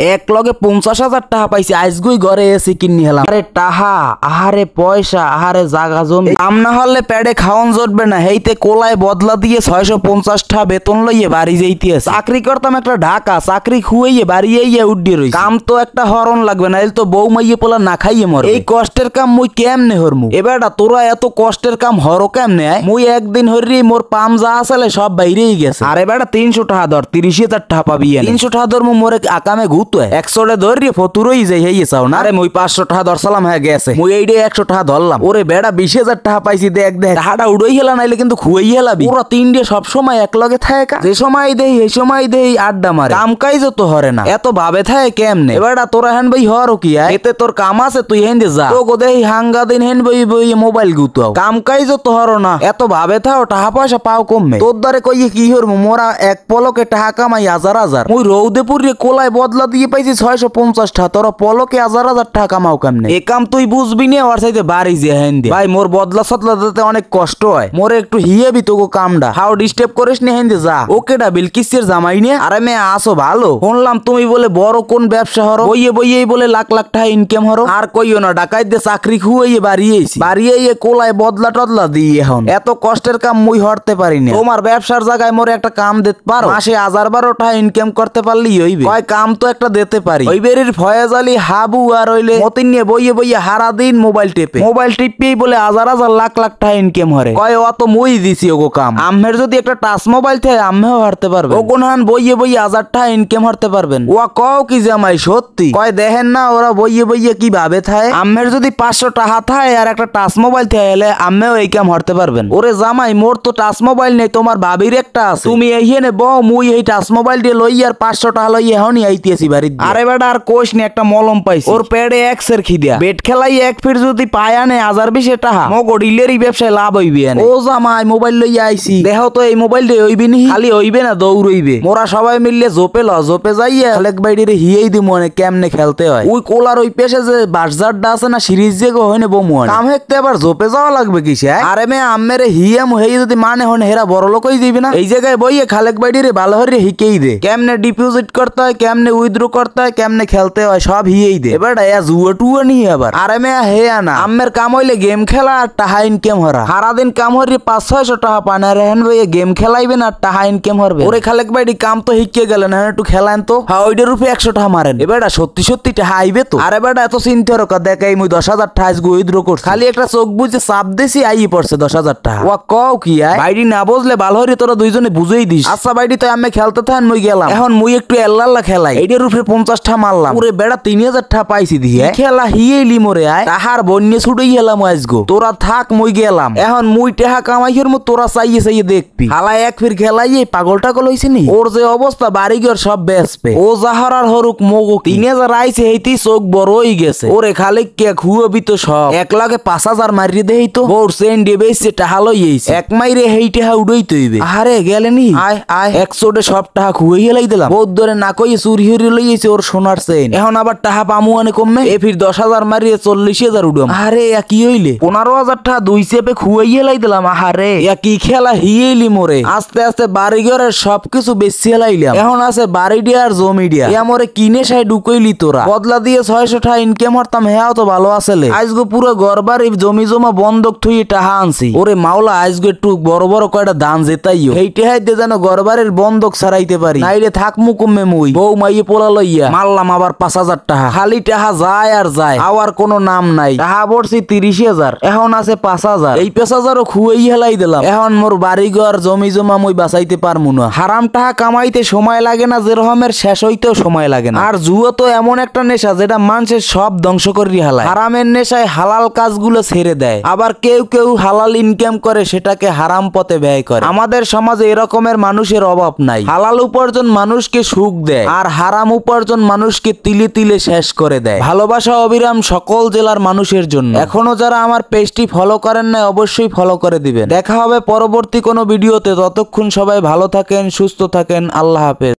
এক লগে 50,000 টাকা পাইছি। আজগুই ঘরে এসি কিনি হেলাম। আরে টাহা, আহারে পয়সা, আহারে জাগা জমি। কাম না হলে পেটে খাওয়ান জটবে না। হেইতে কোলায় বদলা দিয়ে 650 টাকা বেতন লইয়ে বাড়ি যাইতে আছে। চাকরি করতাম একটা ঢাকা, চাকরি খুইয়ে বাড়ি আইয়া উড্ডি রইছি। কাম তো একটা হরণ লাগবে না, এল তো বউ মাইয়ে পোলা না খাইয়ে মর। এই কষ্টের কাম মুই কেমনে হরমু? এবারটা তোরা এত কষ্টের কাম হরো কেমনে? মুই একদিন হরি মোর পাম যা আসলে সব বাইরেই গেছে। আরে বেটা 300 টাকা ধর, 30,000 টাকা পাবি। 300 টাকা ধর মোরে আকামে ঘুতো 100 ধরি ফতুরই যাই হইয়ে চাও না। আরে মুই 500 টাকা ধরসালাম, হ্যাঁ গেছে। মুই এইডে 100 টাকা ধরলাম। ওরে বেটা 20,000 টাকা পাইছি। দেখ দেখ হাড়া উড়ই হেলা, নাইলে কিন্তু খুয়াই হেলাবি। ওরা তিনটে সব সময় এক লগে থাকে, যে সময় দেই এই সময় দেই আড্ডা মারে। কাম কাজ তো হরে না, এত ভাবে থাকে কেমনে? এবারটা তোরা হেন ভাই হর কি আয়? এতে তোর কাম আছে, তুই হেন যা। তো গোদে হাঙ্গা দিন হেন বই বই মোবাইল গুতাও। কাম কাজ তো হরো না, এত ভাবে থাও টাকা পয়সা পাও কমবে। তোর দ্বারে কইয়ে কি হরমু? মোরা এক পলকে টাকা কামাই হাজার হাজার। মুই রৌদে পুরিয়ে কোলায় বদলা দিয়ে পাইছি 650 টাকা। তোরা পলকে হাজার হাজার টাকা কামাও কেমনে? এ কাম তুই বুঝবি না। ওর সাইতে বাড়ি যে হেন দে ভাই, মোর বদলা সদলা দিতে অনেক কষ্ট হয়। মোরে একটু হিয়েবি তোকে কামডা। হাও ডিস্টার্ব করিস নি, হেন দে যা। ওকে ডা বিলকিসের জামাই নিয়ে। আরে মে আসো ভালো। শুনলাম তুমি বলে বড় কোন ব্যবসা হরো, বইয়ে বইয়েই বলে লাখ লাখ টাকা ইনকাম হরো। আর কইও না, ডাকাইত দিয়ে চাকরি খুইয়ে বাড়ি আইছি। বাড়ি আইয়ে কোলায় বদলা টদলা দিই। এখন এত কষ্টের কাম মুই হরতে পারি না। তোমার ব্যবসার জায়গায় মোরে একটা কাম দিতে পারো? মাসে 1000-12 টাকা ইনকাম করতে পারলেই হইবে। কয় কাম তো একটা দিতে পারি। ওই বেরির ফয়েজ আলী, হাবু আর হইলে মতিন নিয়ে বইয়ে বইয়ে হারা দিন মোবাইল টেপে। মোবাইল টিপেই বলে হাজার হাজার লাখ লাখ টাকা ইনকাম হরে। কয় অত মুই দিছি ওগো কাম। আম্মের যদি একটা টাচ মোবাইল থাকে আম্মেও হারতে পারবে। ওগুন হান বইয়ে বইয়ে 1000 টাকা ইনকাম হরতে পারবেন। ওয়া কও কি জামাই সত্যি? কয় দেখেন না ওরা বইয়ে বইয়ে কি ভাবে থাকে। আম্মের যদি 500 টাকা থাকে আর একটা টাচ মোবাইল থাকে, হলে আম্মেও এই কাম হরতে পারবেন। ওরে জামাই, মোর তো টাচ মোবাইল নেই, তোমার ভাবির একটা আছে। তুমি এইখানে বউ, মুই এই টাচ মোবাইল দিয়ে লই আর 500 টাকা লই এখনই আইতেছি বাড়ি। আরে বেটা আর কোষ নি, একটা মলম পাইছি। ওর পেটে এক্সের খিদা। বেট খেলাই এক ফির যদি পায় আনে 1020 টাকা, মগো ডিলেরই ব্যবসায় লাভ হইবে। ও জামাই মোবাইল লই আইছি, দেখো তো এই মোবাইল দিয়ে হইবে নি? খালি হইবে না, দৌড়ইবে। মোরা সবাই মিললে জোপে জোপে যাইয়া খালেক বাইরে হিয়েই দি মনে কেমনে খেলতে হয়। ওই কোলার ওই পেশে যে বাসজারটা আছে না, সিরিজ যে গো হইনে বমু কাম হেকতে আবার জোপে যাওয়া লাগবে কিসে? আরে মে আম্মেরে হিয়াম হেই যদি মানে হন হেরা বড় লোক হই দিবি না। এই জায়গায় বইয়ে খালেক বাইরে ভালো হরে হিকেই দে। কেমনে ডিপোজিট করতে হয়, কেমনে উইথড্র করতে হয়, কেমনে খেলতে হয়, সব হিয়েই দে। এবার জুয়া টুয়া নিয়ে আবার। আরে মে হে আনা আম্মের কাম হইলে গেম খেলা আর টাহা ইনকাম হরা। সারাদিন কাম হরি 500-600 টাকা পান। আর হেন ভাই গেম খেলাইবেন আর টাহা ইনকাম হরবে। ওরে খালেক বাইডি কাম তো হিকে গেলেন, হ্যাঁ একটু খেলান তো। হ্যাঁ ওইটার রূপে 100 টাকা মারেন। এবার সত্যি সত্যি টাহা আইবে তো। আরে বেটা এত চিন্তা রকা, দেখাই মুই 10,000 টাকা উইথড্র করছি। খালি একটা চোখ বুঝে চাপ দিছি, আই পড়ছে 10,000 টাকা। ওয়া কও কি আয় বাইডি না বুঝলে ভালো হরি তোরা দুইজনে বুঝেই দিস। আচ্ছা বাইডি তো আমি খেলতে থাকেন, মুই গেলাম। এখন মুই একটু এল্লাল্লা খেলাই। এইটার রূপে 50 টাকা মারলাম। ওরে বেটা 3000 টাকা পাইছি দিয়ে খেলা হিয়েলি মরে আয়। তাহার বন্যে ছুটেই গেলাম আজগো। তোরা থাক মুই গেলাম। এখন মুই টাকা কামাই হরমু, তোরা চাইয়ে চাইয়ে দেখবি। হালা এক ফির খেলাই এই পাগল টাগল হইছে নি। ওর যে অবস্থা বাড়ি ঘর সব বেচবে। ও যাহার হরুক মগো 3000 আইছে, হেইতেই চোখ বড় হই গেছে। ওরে খালি কে খুয়াবি তো সব 1 লাখে 5000 মারি দেই তো। বোর সেন দিয়ে বেচছে টাকা লই আইছে। এক মাইরে হেই টাকা উড়ই তইবে। আরে গেলেনি আয় আয় 100 সব টাকা খুয়াই হেলাই দিলাম। বহুত ধরে না কইয়ে চুরি হরি লই আইছে ওর সোনার চেন। এখন আবার টাকা পামু আনে কমে। এ ফির 10,000 মারিয়ে 40,000 উড়াম। আরে কি হইলে 15,000 টাকা দুই চেপে খুয়াই হেলাই দিলাম। আহারে কি খেলা হিয়েলি মোরে। আস্তে আস্তে বাড়ি ঘরের সবকিছু বেশি হেলাইলাম। এখন আছে বাড়ি দিয়া আর জমি দিয়া। এ আমরে কিনে সাই ঢুকইলি তোরা। বদলা দিয়ে 600 টাকা ইনকাম হরতাম, হ্যাঁ তো ভালো আসলে। আজগো পুরো ঘর বাড়ি জমি জমা বন্ধক থুই টাকা আনছি। ওরে মাওলা আজগো একটু বড় বড় কয়টা দান জেতাইও। এই টেহাই দিয়ে যেন ঘর বাড়ির বন্ধক ছাড়াইতে পারি। নাইলে থাকমু কমে মুই বউ মাইয়ে পোলা লইয়া। মারলাম আবার 5,000 টাকা। খালি টাকা যায় আর যায়, আবার কোনো নাম নাই। টাকা পড়ছি 30,000, এখন আছে 5,000। এই 5,000ও খুয়াই হেলাই দিলাম। এখন মোর বাড়ি ঘর জমি জমা মুই বাঁচাইতে পারমু না। হারাম টাকা কামাইতে সময় লাগে না, যেরকমের শেষ হইতেও সময় লাগে না। আর জুয়া তো এমন একটা নেশা যেটা মানুষের সব ধ্বংস করে হালায়। হারামের নেশায় হালাল কাজগুলো ছেড়ে দেয়। আবার কেউ কেউ হালাল ইনকাম করে সেটাকে হারাম পথে ব্যয় করে। আমাদের সমাজে এরকমের মানুষের অভাব নাই। হালাল উপার্জন মানুষকে সুখ দেয়, আর হারাম উপার্জন মানুষকে তিলে তিলে শেষ করে দেয়। ভালোবাসা অবিরাম সকল জেলার মানুষের জন্য। এখনো যারা আমার পেজটি ফলো করেন না, অবশ্যই ফলো করে দিবেন। দেখা হবে পরবর্তী কোনো ভিডিওতে। ততক্ষণ সবাই ভালো থাকেন, সুস্থ থাকেন। আল্লাহ হাফেজ।